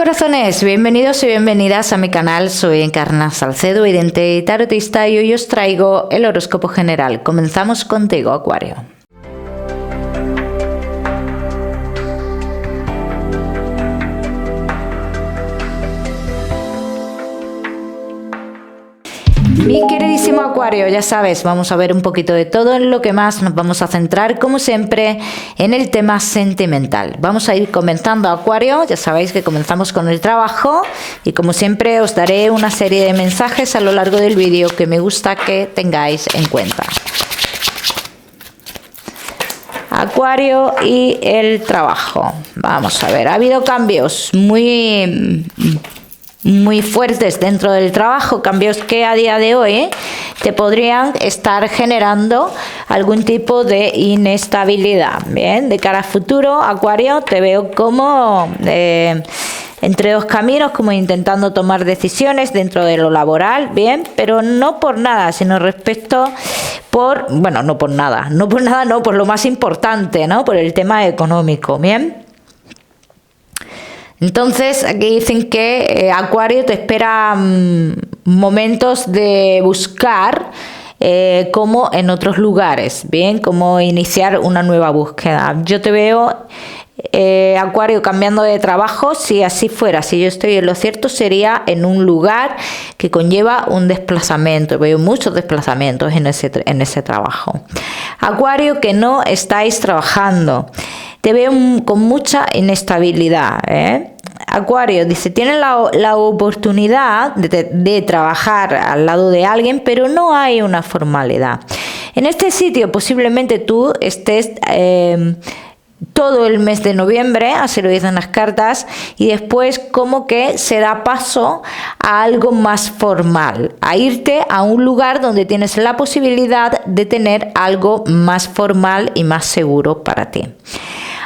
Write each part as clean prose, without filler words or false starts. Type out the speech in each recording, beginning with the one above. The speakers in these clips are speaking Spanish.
Corazones, bienvenidos y bienvenidas a mi canal. Soy Encarna Salcedo, vidente y tarotista, y hoy os traigo el horóscopo general. Comenzamos contigo, Acuario. Mi queridísimo Acuario, ya sabes, vamos a ver un poquito de todo. En lo que más nos vamos a centrar, como siempre, en el tema sentimental. Vamos a ir comenzando, Acuario. Ya sabéis que comenzamos con el trabajo y, como siempre, os daré una serie de mensajes a lo largo del vídeo que me gusta que tengáis en cuenta. Acuario y el trabajo. Vamos a ver, ha habido cambios muy fuertes dentro del trabajo, cambios que a día de hoy te podrían estar generando algún tipo de inestabilidad. Bien, de cara a futuro, Acuario, te veo como entre dos caminos, como intentando tomar decisiones dentro de lo laboral, bien, pero no por nada, sino respecto por lo más importante, ¿no? Por el tema económico, bien. Entonces, aquí dicen que Acuario te espera momentos de buscar como en otros lugares, bien, como iniciar una nueva búsqueda. Yo te veo, Acuario, cambiando de trabajo. Si así fuera, si yo estoy en lo cierto, sería en un lugar que conlleva un desplazamiento. Veo muchos desplazamientos en ese trabajo. Acuario, que no estáis trabajando. Te veo con mucha inestabilidad, Acuario, dice, tienes la oportunidad de trabajar al lado de alguien, pero no hay una formalidad. En este sitio posiblemente tú estés todo el mes de noviembre, así lo dicen las cartas, y después como que se da paso a algo más formal, a irte a un lugar donde tienes la posibilidad de tener algo más formal y más seguro para ti.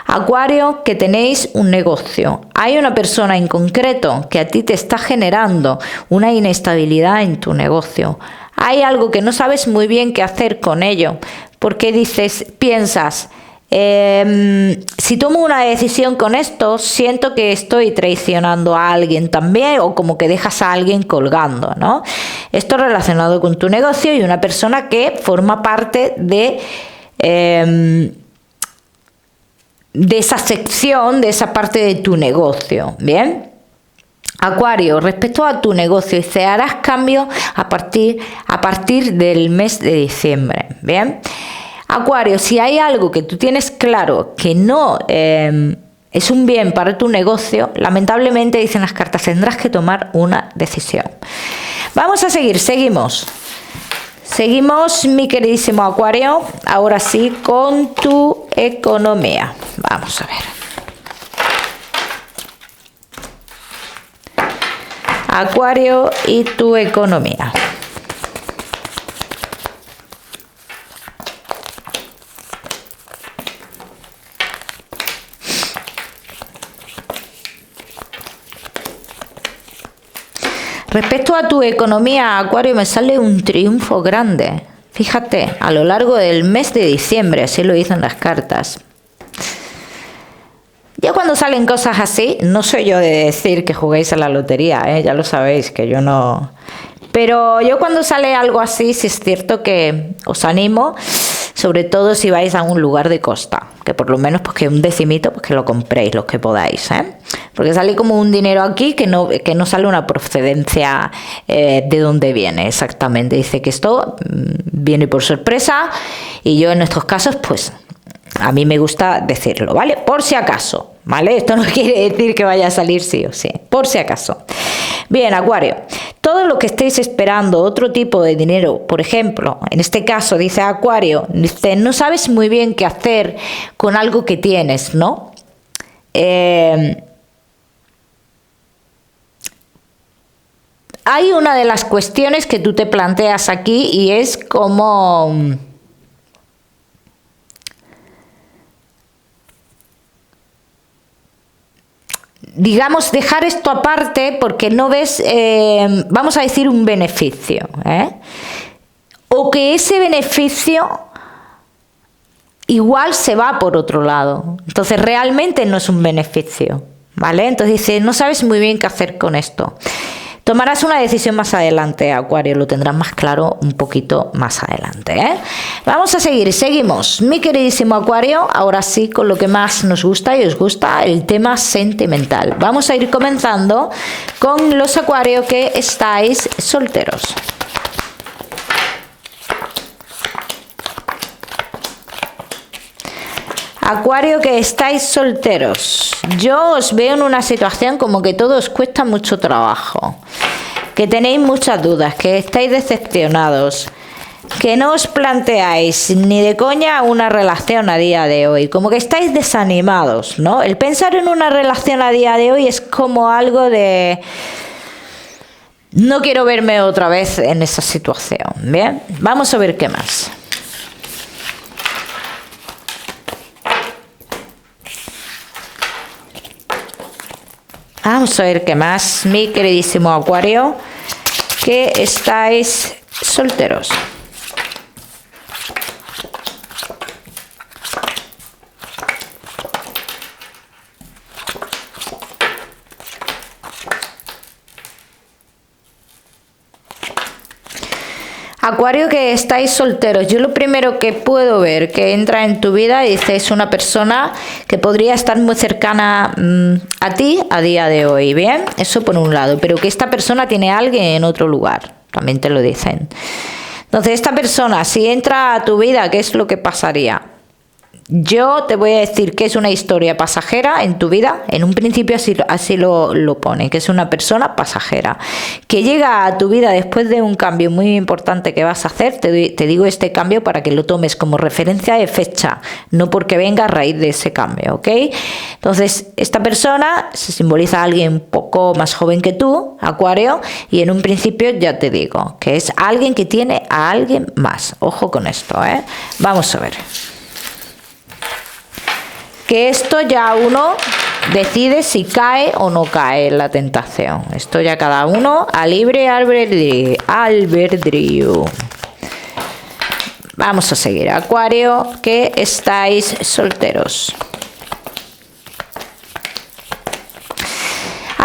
Acuario, que tenéis un negocio. Hay una persona en concreto que a ti te está generando una inestabilidad en tu negocio. Hay algo que no sabes muy bien qué hacer con ello, porque piensas, si tomo una decisión con esto, siento que estoy traicionando a alguien también, o como que dejas a alguien colgando, ¿no? Esto relacionado con tu negocio y una persona que forma parte de esa sección, de esa parte de tu negocio, ¿bien? Acuario, respecto a tu negocio, dice, harás cambios a partir del mes de diciembre, ¿bien? Acuario, si hay algo que tú tienes claro que no es un bien para tu negocio, lamentablemente, dicen las cartas, tendrás que tomar una decisión. Vamos a seguir, seguimos, mi queridísimo Acuario, ahora sí con tu economía. Vamos a ver. Acuario y tu economía. Respecto a tu economía, Acuario, me sale un triunfo grande. Fíjate, a lo largo del mes de diciembre, así lo dicen las cartas. Ya cuando salen cosas así, no soy yo de decir que juguéis a la lotería, ya lo sabéis, que yo no... Pero yo cuando sale algo así, sí es cierto que os animo, sobre todo si vais a un lugar de costa, que por lo menos pues que un decimito pues que lo compréis los que podáis, porque sale como un dinero aquí que no sale una procedencia de dónde viene exactamente. Dice que esto viene por sorpresa, y yo en estos casos pues a mí me gusta decirlo, ¿vale? Por si acaso, ¿vale? Esto no quiere decir que vaya a salir sí o sí, por si acaso. Bien, Acuario, todo lo que estéis esperando, otro tipo de dinero, por ejemplo, en este caso, dice Acuario, dice, no sabes muy bien qué hacer con algo que tienes, ¿no? Hay una de las cuestiones que tú te planteas aquí, y es como... digamos, dejar esto aparte porque no ves, vamos a decir, un beneficio, o que ese beneficio igual se va por otro lado. Entonces realmente no es un beneficio, ¿vale? Entonces dice, no sabes muy bien qué hacer con esto. Tomarás una decisión más adelante, Acuario, lo tendrás más claro un poquito más adelante, ¿eh? Vamos a seguir, seguimos. Mi queridísimo Acuario, ahora sí con lo que más nos gusta y os gusta, el tema sentimental. Vamos a ir comenzando con los Acuarios que estáis solteros. Acuario que estáis solteros, yo os veo en una situación como que todo os cuesta mucho trabajo, que tenéis muchas dudas, que estáis decepcionados, que no os planteáis ni de coña una relación a día de hoy, como que estáis desanimados, ¿no? El pensar en una relación a día de hoy es como algo de... no quiero verme otra vez en esa situación, ¿bien? Vamos a ver qué más. Vamos a ver qué más, mi queridísimo Acuario, que estáis solteros. Acuario que estáis solteros, yo lo primero que puedo ver que entra en tu vida y dice es una persona que podría estar muy cercana a ti a día de hoy, ¿bien? Eso por un lado, pero que esta persona tiene a alguien en otro lugar, también te lo dicen. Entonces esta persona, si entra a tu vida, ¿qué es lo que pasaría? Yo te voy a decir que es una historia pasajera en tu vida. En un principio así lo pone, que es una persona pasajera que llega a tu vida después de un cambio muy importante que vas a hacer. Te digo este cambio para que lo tomes como referencia de fecha, no porque venga a raíz de ese cambio, ¿ok? Entonces esta persona se simboliza a alguien un poco más joven que tú, Acuario, y en un principio ya te digo que es alguien que tiene a alguien más. Ojo con esto, ¿eh? Vamos a ver. Que esto ya uno decide si cae o no cae en la tentación. Esto ya cada uno a libre albedrío. Vamos a seguir. Acuario, que estáis solteros.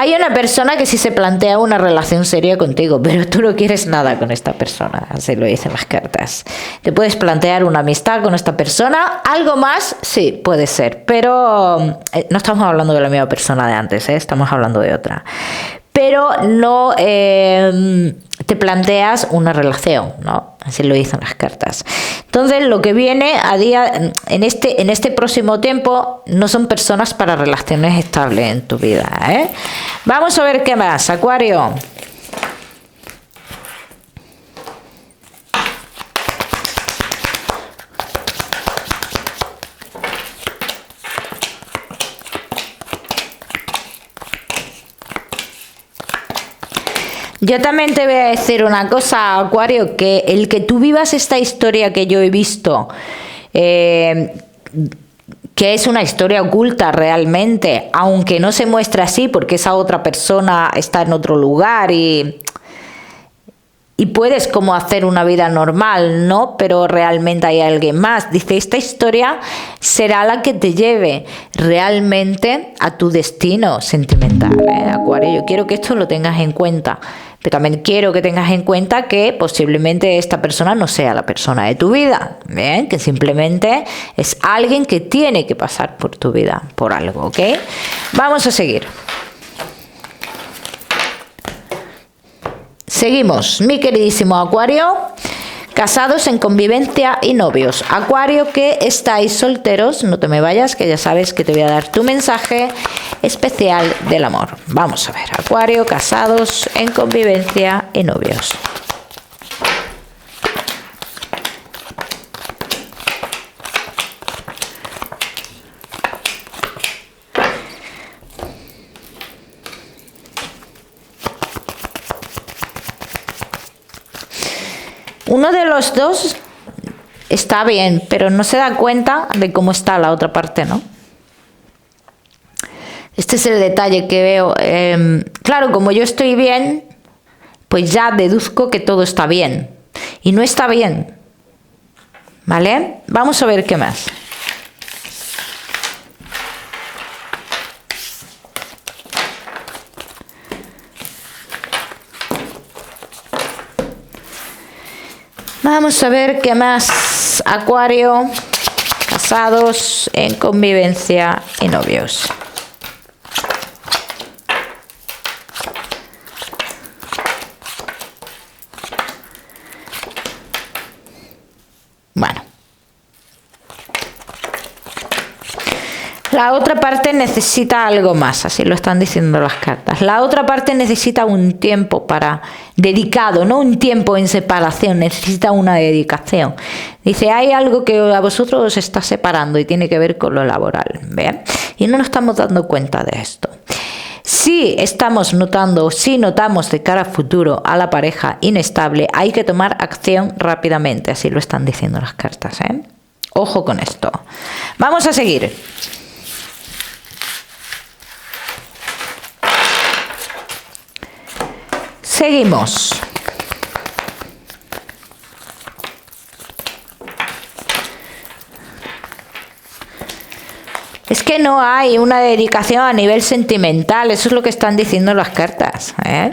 Hay una persona que sí se plantea una relación seria contigo, pero tú no quieres nada con esta persona, así lo dicen las cartas. Te puedes plantear una amistad con esta persona, algo más, sí, puede ser, pero no estamos hablando de la misma persona de antes, estamos hablando de otra. Pero no te planteas una relación, ¿no? Así lo dicen las cartas. Entonces, lo que viene en este próximo tiempo no son personas para relaciones estables en tu vida, ¿eh? Vamos a ver qué más, Acuario. Yo también te voy a decir una cosa, Acuario, que el que tú vivas esta historia que yo he visto, que es una historia oculta realmente, aunque no se muestra así porque esa otra persona está en otro lugar y puedes como hacer una vida normal, ¿no? Pero realmente hay alguien más. Dice, esta historia será la que te lleve realmente a tu destino sentimental, ¿eh, Acuario? Yo quiero que esto lo tengas en cuenta. Pero también quiero que tengas en cuenta que posiblemente esta persona no sea la persona de tu vida, ¿bien? Que simplemente es alguien que tiene que pasar por tu vida, por algo, ¿ok? Vamos a seguir. Seguimos, mi queridísimo Acuario, casados en convivencia y novios. Acuario que estáis solteros, no te me vayas, que ya sabes que te voy a dar tu mensaje especial del amor. Vamos a ver, Acuario, casados en convivencia y novios. Uno de los dos está bien, pero no se da cuenta de cómo está la otra parte, ¿no? Este es el detalle que veo. Claro, como yo estoy bien, pues ya deduzco que todo está bien. Y no está bien. ¿Vale? Vamos a ver qué más. Vamos a ver qué más. Acuario, casados, en convivencia y novios. Bueno. La otra parte necesita algo más, así lo están diciendo las cartas. La otra parte necesita un tiempo dedicado, no un tiempo en separación, necesita una dedicación. Dice, hay algo que a vosotros os está separando y tiene que ver con lo laboral, ¿bien? Y no nos estamos dando cuenta de esto. Si estamos notando, si notamos de cara a futuro a la pareja inestable, hay que tomar acción rápidamente, así lo están diciendo las cartas, ¿eh? Ojo con esto. Vamos a seguir. Seguimos. Es que no hay una dedicación a nivel sentimental, eso es lo que están diciendo las cartas, ¿eh?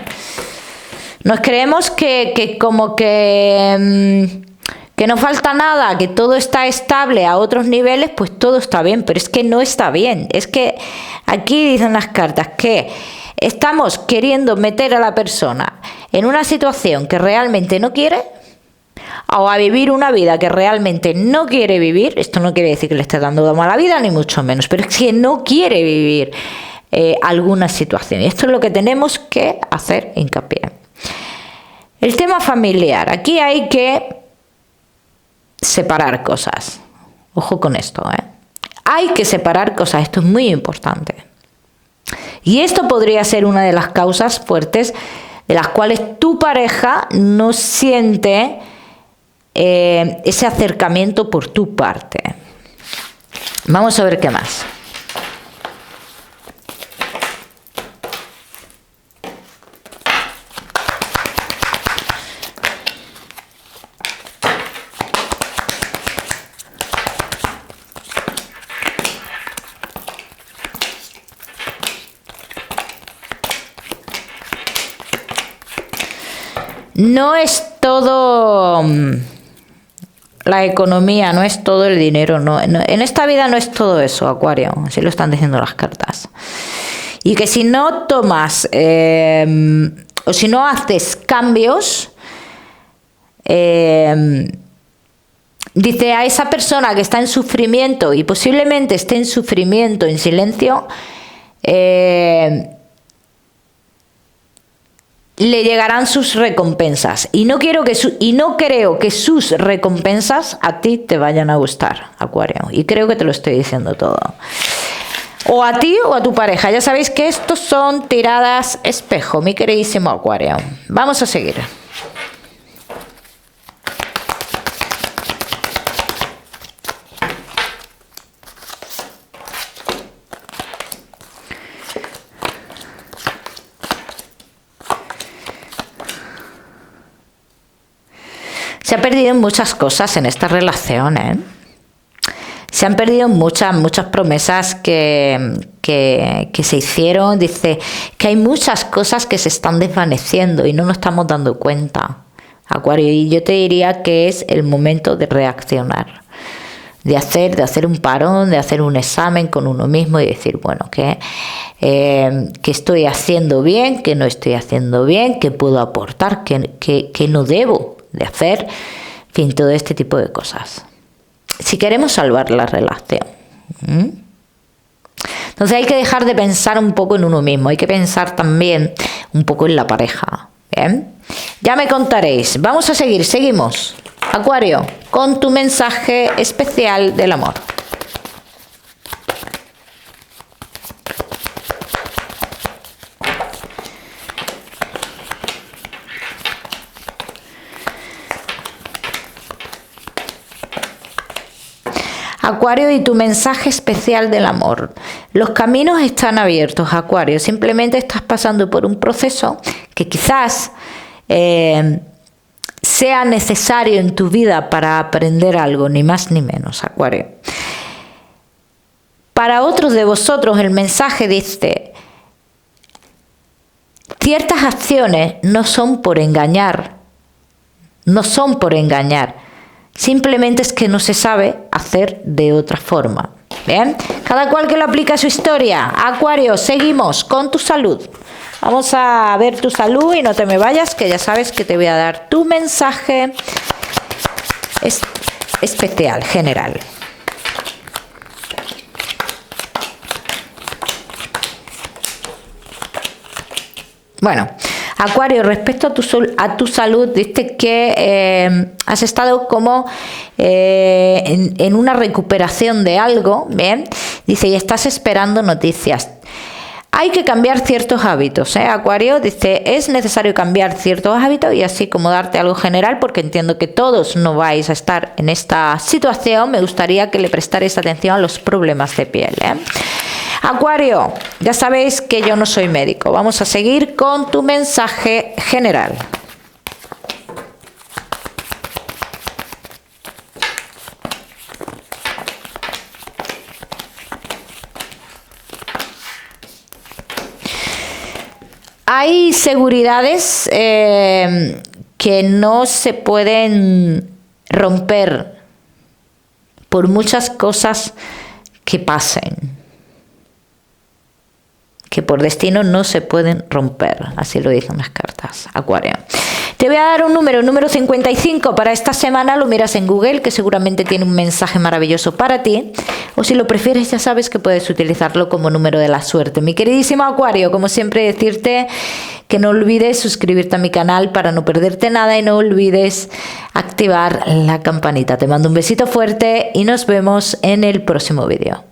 Nos creemos que como que no falta nada, que todo está estable a otros niveles, pues todo está bien, pero es que no está bien. Es que aquí dicen las cartas que estamos queriendo meter a la persona en una situación que realmente no quiere o a vivir una vida que realmente no quiere vivir. Esto no quiere decir que le esté dando mala vida, ni mucho menos, pero es que no quiere vivir alguna situación. Y esto es lo que tenemos que hacer hincapié. El tema familiar. Aquí hay que separar cosas. Ojo con esto, ¿eh? Hay que separar cosas. Esto es muy importante. Y esto podría ser una de las causas fuertes de las cuales tu pareja no siente ese acercamiento por tu parte. Vamos a ver qué más. No es todo la economía, no es todo el dinero, no, en esta vida no es todo eso, Acuario, así lo están diciendo las cartas. Y que si no tomas o si no haces cambios, dice a esa persona que está en sufrimiento y posiblemente esté en sufrimiento en silencio, le llegarán sus recompensas y no creo que sus recompensas a ti te vayan a gustar, Acuario, y creo que te lo estoy diciendo todo, o a ti o a tu pareja. Ya sabéis que estos son tiradas espejo, mi queridísimo Acuario. Vamos a seguir. Se ha perdido muchas cosas en esta relación, ¿eh? Se han perdido muchas promesas que se hicieron. Dice que hay muchas cosas que se están desvaneciendo y no nos estamos dando cuenta, Acuario. Y yo te diría que es el momento de reaccionar, de hacer un parón, de hacer un examen con uno mismo y decir, bueno, que estoy haciendo bien, que no estoy haciendo bien, que puedo aportar, que no debo de hacer, en fin, todo este tipo de cosas. Si queremos salvar la relación. Entonces hay que dejar de pensar un poco en uno mismo, hay que pensar también un poco en la pareja. ¿Bien? Ya me contaréis. Vamos a seguir, seguimos. Acuario, con tu mensaje especial del amor. Acuario, y tu mensaje especial del amor. Los caminos están abiertos, Acuario. Simplemente estás pasando por un proceso que quizás sea necesario en tu vida para aprender algo, ni más ni menos, Acuario. Para otros de vosotros el mensaje dice: ciertas acciones no son por engañar, no son por engañar, simplemente es que no se sabe hacer de otra forma. Bien, cada cual que lo aplica a su historia. Acuario, seguimos con tu salud. Vamos a ver tu salud y no te me vayas, que ya sabes que te voy a dar tu mensaje especial, general. Bueno, Acuario, respecto a tu salud, dice que has estado como en una recuperación de algo, ¿bien? Dice, y estás esperando noticias. Hay que cambiar ciertos hábitos, Acuario, dice, es necesario cambiar ciertos hábitos y así como darte algo general, porque entiendo que todos no vais a estar en esta situación, me gustaría que le prestarais atención a los problemas de piel, Acuario, ya sabéis que yo no soy médico. Vamos a seguir con tu mensaje general. Hay seguridades que no se pueden romper por muchas cosas que pasen, que por destino no se pueden romper, así lo dicen las cartas, Acuario. Te voy a dar un número 55 para esta semana, lo miras en Google, que seguramente tiene un mensaje maravilloso para ti, o si lo prefieres ya sabes que puedes utilizarlo como número de la suerte. Mi queridísimo Acuario, como siempre decirte que no olvides suscribirte a mi canal para no perderte nada y no olvides activar la campanita. Te mando un besito fuerte y nos vemos en el próximo vídeo.